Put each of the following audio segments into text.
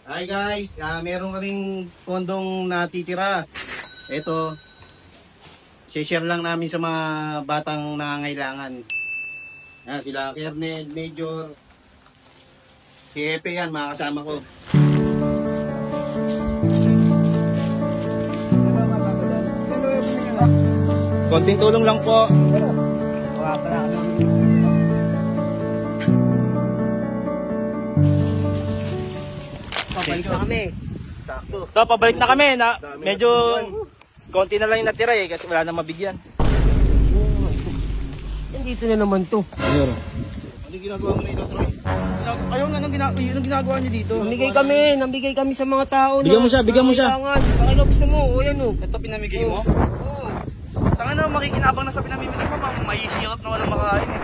Hi guys, meron kaming pondong natitira. Ito, share lang namin sa mga batang nangangailangan. Sila Kernel, Major, si Epe yan, mga kasama ko. Konting tulong lang po. Pabalik na kami. So, pabalik na kami. Medyo konti na lang yung natira kasi wala na mabigyan. Dito na naman to. Ano ginagawa mo na ito, Troy? Ayaw nga, anong ginagawa niyo dito? Nambigay kami sa mga tao. Bigyan mo siya. Baka gusto mo, o yan o. Ito pinamigay mo? Oo. Tanga na, makikinabang na sa pinamimigay mo, mahihirap na walang makain eh.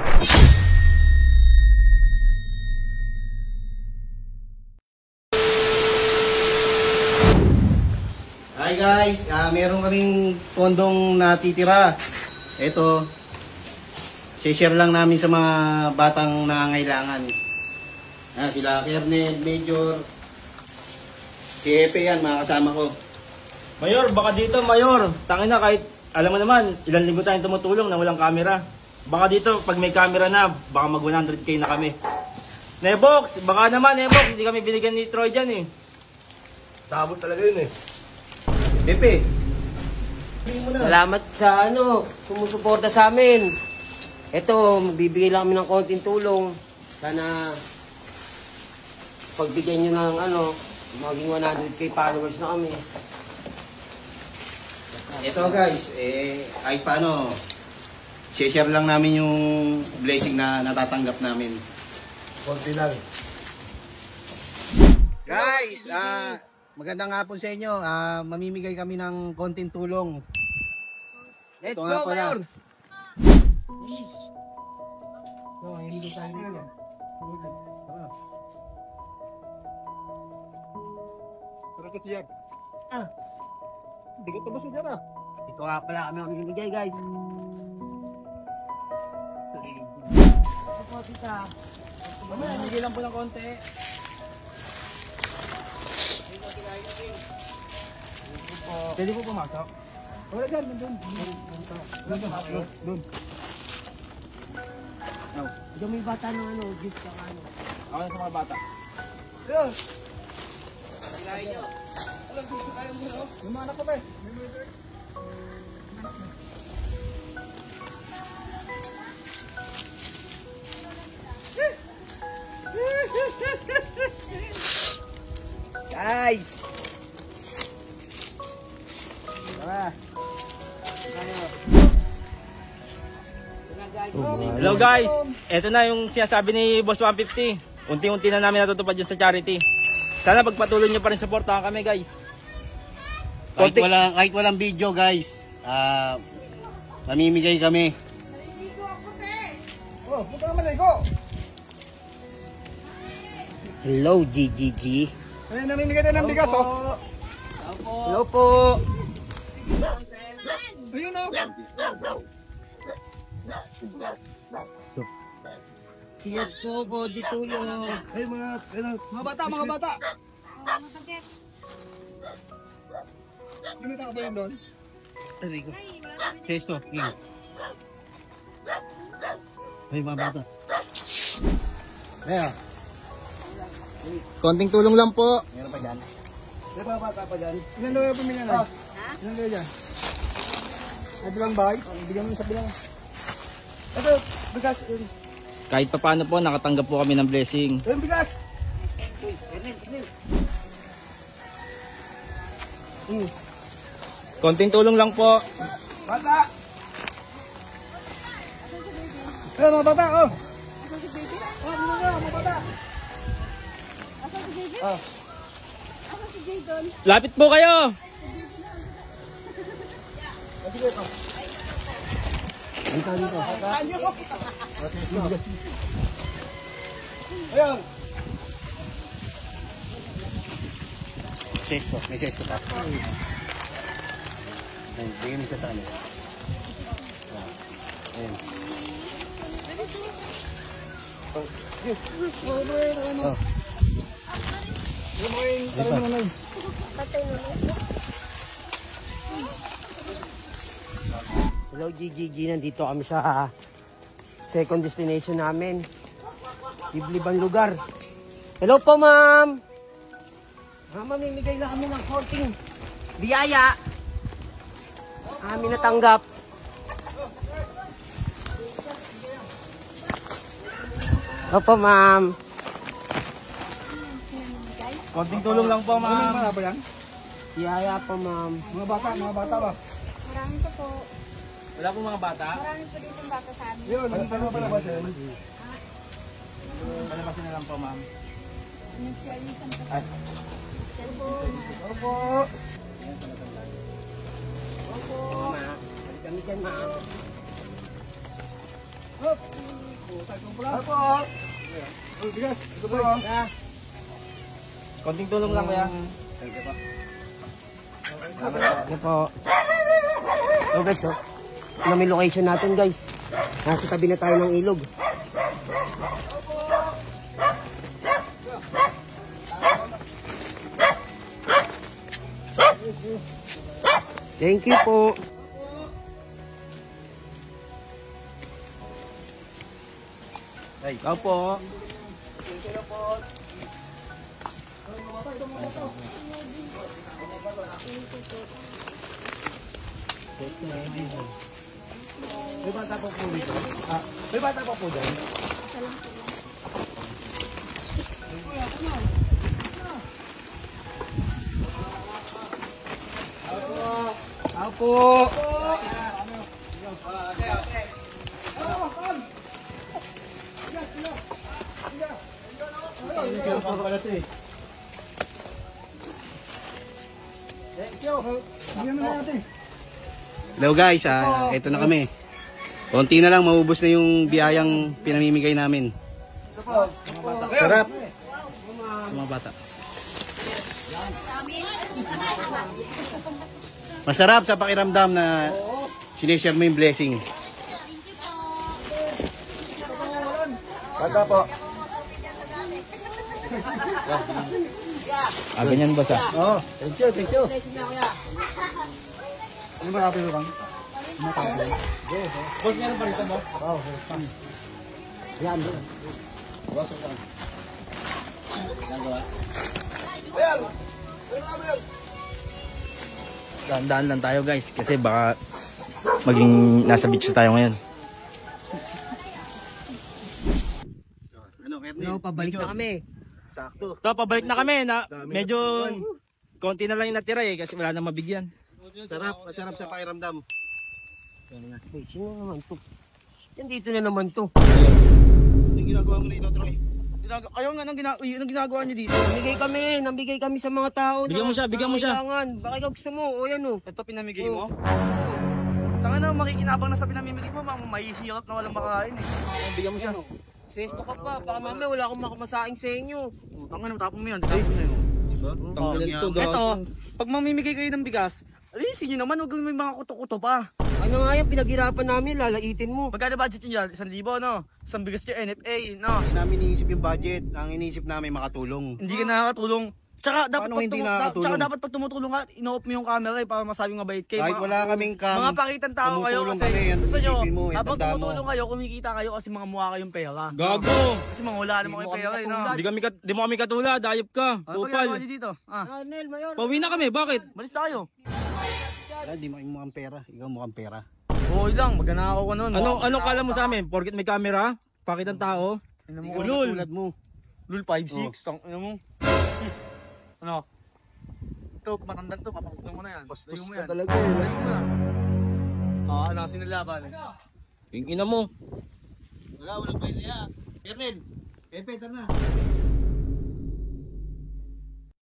Hi guys, meron kaming pondong natitira. Ito, share lang namin sa mga batang nangangailangan. Sila Kernel, Major, si Epe yan, mga kasama ko. Mayor, baka dito, Mayor. Tangin na, kahit alam mo naman, ilang linggo tayong tumutulong na walang camera. Baka dito, pag may camera na, baka mag 100k na kami. Nebox, baka naman, Nebox, hindi kami binigyan ni Troy dyan eh. Tabot talaga yun eh. Epe, Salamat sa sumusuporta sa amin. Ito, magbibigay lang kami ng konting tulong. Sana pagbigyan nyo ng maging 100k followers na kami. ito guys, kahit paano, share lang namin yung blessing na natatanggap namin. Konti lang. Guys, magandang hapon sa inyo. Mamimigay kami ng konting tulong. Let's Ito go, nga pala. Mayor! Hindi ko tabos mo dyan ah. Ito nga pala kami mamimigay, guys. Mamimigay lang po ng konti. Pwede po pumasok? Wala dyan, nandun. Doon. Ito may bata ng gift ka Ako na sa mga bata. Ayun. Kailangan nyo. Yung mga anak ko ba eh. Guys! Hello guys, eto na yung sinasabi ni Boss 150. Unti-unti na namin natutupad yun sa charity. Sana pagpatuloy nyo pa rin supportahan kami guys. Kahit walang video guys, mamimigay kami. Oh, punta ka maligo. Hello, GGG. Ayun, namimigay tayo ng bigas oh. Hello po. Ayun oh. Tiyat po ko, di tulong. Ay, mga bata, mga bata. Ano ka ba yun doon? Sabi ko. Testo, yun. Ay, mga bata. Ayan. Konting tulong lang po. Meron pa dyan. May mga bata pa dyan. Ilan daw yung pamilya na? Ilan daw dyan? Ito lang ba? Bigyan mo sa bilang. Ito, bigas. Kahit pa paano po, nakatanggap po kami ng blessing. Ito yung bigas. Konting tulong lang po. Bata! Ayan, mga bata, oh! Oh, mga bata! Asan si David? Oh. Asan si Jadon? Lapit po kayo. Sige, ito. Dito, dito. Ayan! Sesto, may sesto pa. Ayun, bigyan mo siya sa ano. Ayun. Oh. Tara naman ay. Patay na mo. Hello, GGG. Nandito kami sa second destination namin. Liblibang lugar. Hello po, ma'am. Mamimigay lang kami ng konting biyaya. Amin natanggap. Opo, ma'am. Konting tulong lang po, ma'am. Ano ba yan? Biyaya po, ma'am. Mga bata ba? Marami pa po. Wala po mga bata. Marami pa dito bata sa amin. Yun, ano ba ba sir? Palabasin na lang po, ma'am. Nag-service pa. Opo. Opo. Ma'am. Balik kami dyan, ma'am. Hop. Opo. Oh, bigas. Ito po. Konting tulong lang kaya. Ito po. So guys, oh. Ano may location natin, guys? Nasa tabi na tayo ng ilog. Thank you po. Ay, ikaw po. May bata pa po dito. May bata pa po dyan. Opo. Thank you. Bigyan mo na natin. Hello guys, ito na kami. Konti na lang, maubos na yung biyayang pinamimigay namin. Sarap. Sa mga bata. Masarap sa pakiramdam na sinishare mo yung blessing. Bata po. Ganyan ba siya? Oo. Thank you, thank you. Ano ba natin ito bang? Boss, meron pa rito, boss? Oo. Yan. Dahan-dahan lang tayo, guys, kasi baka maging nasa beach tayo ngayon. Ano, Ernest? No, pabalik na kami. Sakto. So, pabalik na kami. Medyo konti na lang yung natira eh, kasi wala na mabigyan. Sarap, masarap sa pakiramdam. Wait, sino naman to? Yan dito na naman to. Yung ginagawa mo rito, Troy? Kayo nga, anong ginagawa niyo dito? Nambigay kami sa mga tao. Bigyan mo siya, bigyan mo siya. Kailangan. Baka ikaw gusto mo. O yan o. Ito pinamigay mo? Tanga na, makikinabang na sa pinamimigay mo, mahihirap na walang makain eh. Bigyan mo siya. Sesto ka pa. Baka mamaya wala akong makamasaing sa inyo. Tanga na, tapon mo yan. Tapon mo yun. Tanggal niya. Ito, pag mamimigay kayo ng bigas, alisin nyo naman, huwag may mga kuto-kuto pa. Ano nga yan, pinaghirapan namin, lalaitin mo. Magkano budget nyo dyan? 1,000, no? Isang bigas nyo NFA, no? Hindi namin iniisip yung budget. Ang iniisip namin makatulong. Hindi ka nakakatulong. Tsaka dapat, Paano hindi nakakatulong? tsaka dapat pag tumutulong ka, ino-off mo yung camera eh, para masabing mabait kayo. Kahit wala kaming cam, mga pakitang tao kayo tumutulong kasi kami, yan, gusto nyo, isipin mo, yan, habang tandaan mo. tumutulong kayo, kumikita kayo kasi mga mukha kayong pera. Gago! Kasi mga wala naman kayong pera eh, no? Di mo kami katulad, ayop ka. Ano pa ginagawa Kupal. nyo dito? Nel, Mayor. Pauwi na kami, bakit? Malis na kayo. Hindi mo mukhang pera. Ikaw mukhang pera. Okay lang, magnanakaw ka nun. Anong kala mo sa amin? Porket may camera? Pakit ang tao? Ino mo, Ikaw ulul. tulad mo. Lul 5'6", tang ina mo. Ano? Ito, matandang to, papakutang mo na yan. Layo mo yan. talaga eh. Layo mo yan. Ano, sinalaban eh. Yung ina mo. Walang pwede. Ernel, Pepe, tara na.